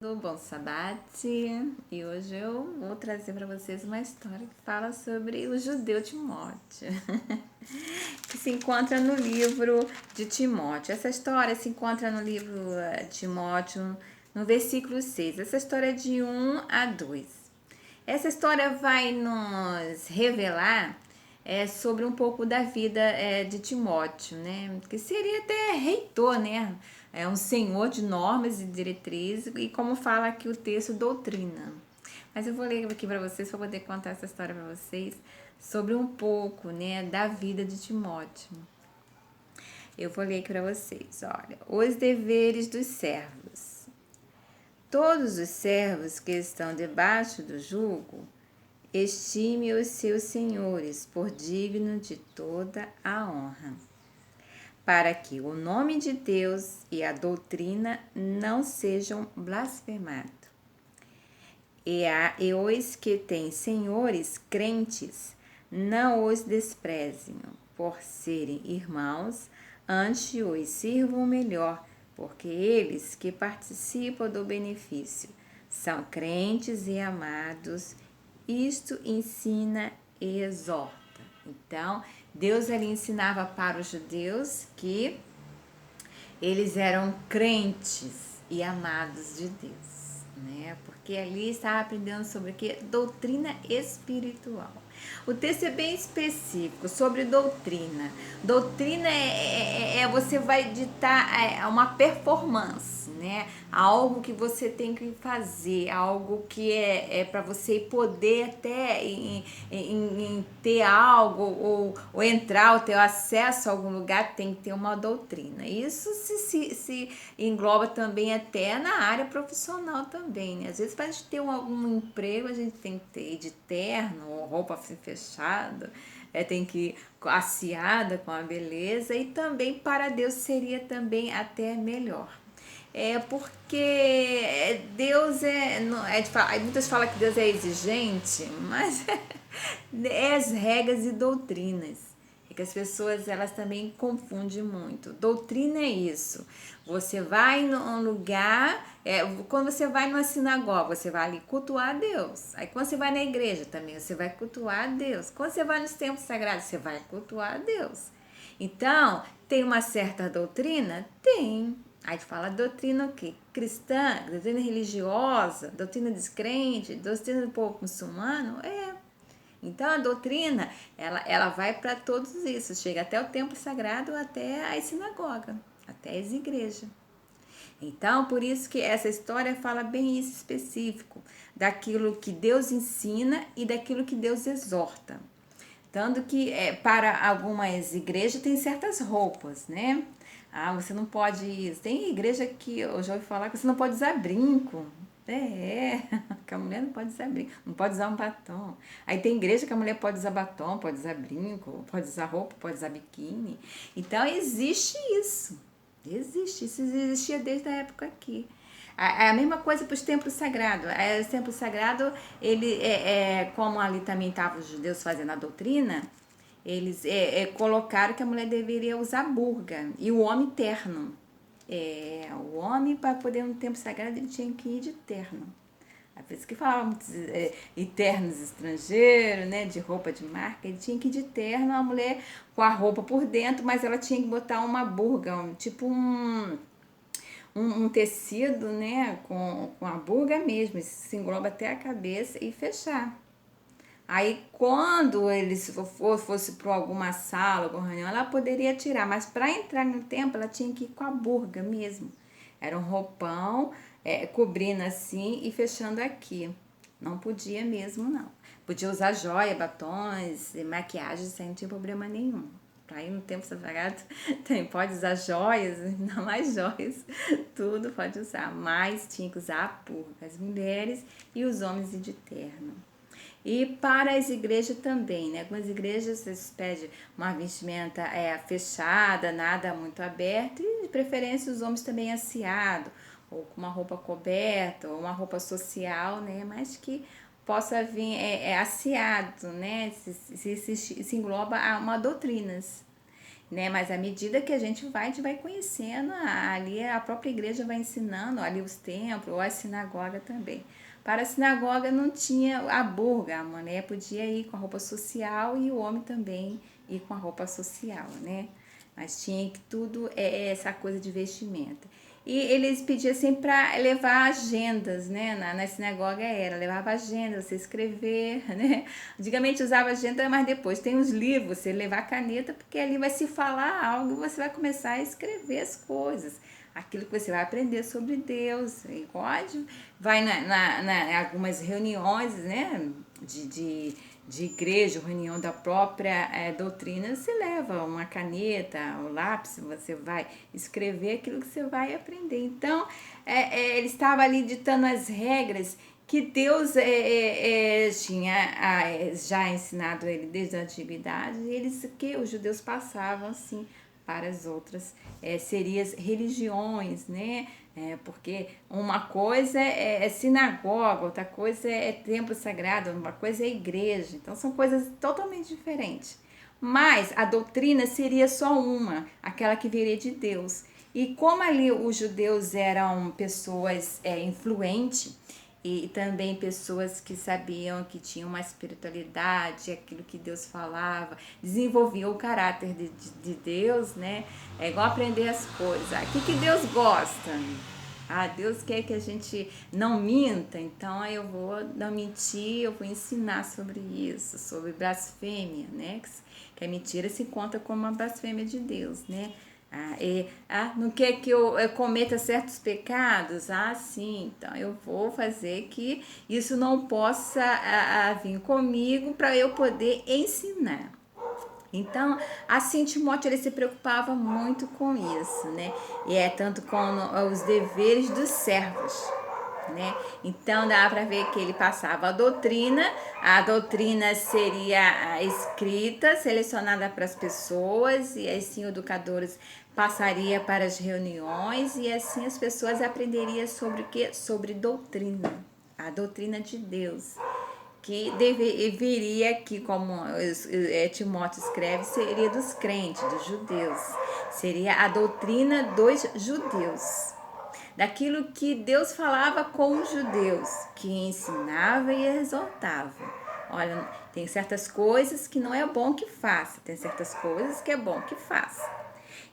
Do Bom Sabate, e hoje eu vou trazer para vocês uma história que fala sobre o judeu Timóteo, que se encontra no livro de Timóteo. Essa história se encontra no livro de Timóteo, no versículo 6. Essa história é de 1 a 2. Essa história vai nos revelar sobre um pouco da vida de Timóteo, né? Que seria até reitor, né? É um senhor de normas e diretrizes, e como fala aqui o texto, doutrina. Mas eu vou ler aqui para vocês, para poder contar essa história para vocês, sobre um pouco, né, da vida de Timóteo. Eu vou ler aqui para vocês, olha. Os deveres dos servos. Todos os servos que estão debaixo do jugo, estime os seus senhores por digno de toda a honra, para que o nome de Deus e a doutrina não sejam blasfemados. E os que têm senhores crentes, não os desprezem, por serem irmãos, antes os sirvam melhor, porque eles que participam do benefício são crentes e amados. Isto ensina e exorta. Então, Deus ali ensinava para os judeus que eles eram crentes e amados de Deus, né? Porque ali estava aprendendo sobre o que? Doutrina espiritual. O texto é bem específico sobre doutrina. Doutrina você vai ditar uma performance, né? Algo que você tem que fazer, algo que é para você poder até em ter algo ou entrar ou ter acesso a algum lugar, tem que ter uma doutrina. Isso se engloba também até na área profissional também, né? Às vezes para a gente ter algum emprego, a gente tem que ter de terno ou roupa fechada, tem que ir aciada com a beleza, e também para Deus seria também até melhor. Porque Deus muitas falam que Deus é exigente, mas é as regras e doutrinas. É que as pessoas elas também confundem muito. Doutrina é isso. Você vai num lugar, quando você vai numa sinagoga, você vai ali cultuar a Deus. Aí quando você vai na igreja também, você vai cultuar a Deus. Quando você vai nos templos sagrados, você vai cultuar a Deus. Então, tem uma certa doutrina? Tem. Aí fala doutrina o quê? Cristã, doutrina religiosa, doutrina descrente, doutrina do povo muçulmano? Então a doutrina, ela vai para todos isso, chega até o templo sagrado, até a sinagoga, até as igrejas. Então, por isso que essa história fala bem isso específico, daquilo que Deus ensina e daquilo que Deus exorta. Tanto que para algumas igrejas tem certas roupas, né? Você não pode isso. Tem igreja que eu já ouvi falar que você não pode usar brinco. Que a mulher não pode usar brinco, não pode usar um batom. Aí tem igreja que a mulher pode usar batom, pode usar brinco, pode usar roupa, pode usar biquíni. Então existe isso. Existe, isso existia desde a época aqui. A mesma coisa para os templos sagrados. Os templos sagrados, como ali também estavam os judeus fazendo a doutrina, eles colocaram que a mulher deveria usar burga e o homem terno. O homem, para poder no templo sagrado, ele tinha que ir de terno. Às vezes que falavam ternos estrangeiros, né, de roupa de marca, ele tinha que ir de terno, a mulher com a roupa por dentro, mas ela tinha que botar uma burga, tipo um tecido, né, com a burga mesmo, se engloba até a cabeça e fechar. Aí quando eles fosse para alguma sala, alguma reunião, ela poderia tirar, mas para entrar no templo ela tinha que ir com a burga mesmo. Era um roupão cobrindo assim e fechando aqui. Não podia mesmo, não. Podia usar joia, batons, maquiagem sem não tinha problema nenhum. Para ir no templo sagrado, pode usar joias, não mais joias, tudo pode usar, mas tinha que usar a burca, as mulheres e os homens de terno. E para as igrejas também, né? Algumas igrejas vocês pedem uma vestimenta fechada, nada muito aberto, e de preferência os homens também aciados, ou com uma roupa coberta, ou uma roupa social, né? Mas que possa vir aciado, né? Se engloba a uma doutrinas. né? Mas à medida que a gente vai conhecendo, ali a própria igreja vai ensinando, ali os templos, ou a sinagoga também. Para a sinagoga não tinha a burga, a mulher podia ir com a roupa social e o homem também ir com a roupa social, né? Mas tinha que tudo essa coisa de vestimenta. E eles pediam assim para levar agendas, né? Na sinagoga levava agenda, você escrever, né? Antigamente usava agenda, mas depois tem os livros, você levar caneta, porque ali vai se falar algo e você vai começar a escrever as coisas. Aquilo que você vai aprender sobre Deus. E pode, vai em algumas reuniões, né? De igreja, reunião da própria doutrina, você leva uma caneta, um lápis, você vai escrever aquilo que você vai aprender. Então, ele estava ali ditando as regras que Deus tinha já ensinado ele desde a antiguidade, e eles que os judeus passavam assim para as outras seriam religiões, né? Porque uma coisa é sinagoga, outra coisa é templo sagrado, uma coisa é igreja. Então são coisas totalmente diferentes. Mas a doutrina seria só uma, aquela que viria de Deus. E como ali os judeus eram pessoas influentes, e também pessoas que sabiam que tinham uma espiritualidade, aquilo que Deus falava, desenvolviam o caráter de Deus, né? É igual aprender as coisas. O que Deus gosta? Deus quer que a gente não minta, então eu vou não mentir, eu vou ensinar sobre isso, sobre blasfêmia, né? Que a mentira se conta como uma blasfêmia de Deus, né? Não quer que eu cometa certos pecados? Sim, então eu vou fazer que isso não possa vir comigo para eu poder ensinar. Então, assim, Timóteo ele se preocupava muito com isso, né? E tanto com os deveres dos servos, né? Então dá para ver que ele passava a doutrina seria escrita, selecionada para as pessoas, e assim os educadores passaria para as reuniões, e assim as pessoas aprenderiam sobre o que? Sobre doutrina, a doutrina de Deus, que viria aqui, como Timóteo escreve, seria dos crentes, dos judeus, seria a doutrina dos judeus, daquilo que Deus falava com os judeus, que ensinava e exortava. Olha, tem certas coisas que não é bom que faça, tem certas coisas que é bom que faça.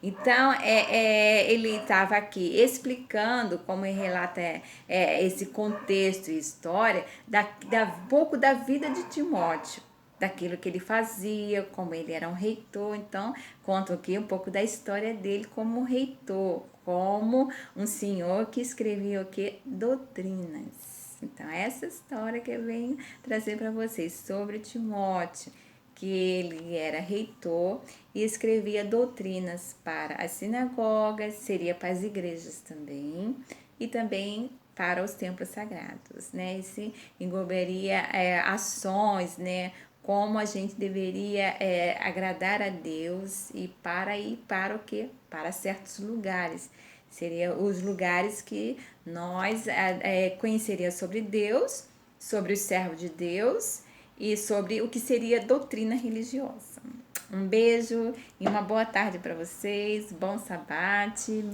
Então, ele estava aqui explicando, como ele relata esse contexto e história, um pouco da vida de Timóteo, daquilo que ele fazia, como ele era um reitor. Então, conta aqui um pouco da história dele como reitor, como um senhor que escrevia o que? Doutrinas. Então, essa história que eu venho trazer para vocês sobre Timóteo, que ele era reitor e escrevia doutrinas para as sinagogas, seria para as igrejas também, e também para os templos sagrados, né? Isso englobaria ações, né? Como a gente deveria agradar a Deus e para ir para o quê? Para certos lugares. Seriam os lugares que nós conheceríamos sobre Deus, sobre o servo de Deus e sobre o que seria doutrina religiosa. Um beijo e uma boa tarde para vocês. Bom sabate.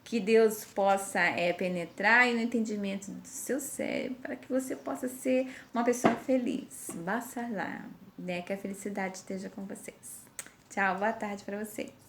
Que Deus possa penetrar no entendimento do seu cérebro para que você possa ser uma pessoa feliz. Bassalá, né? Que a felicidade esteja com vocês. Tchau, boa tarde para vocês.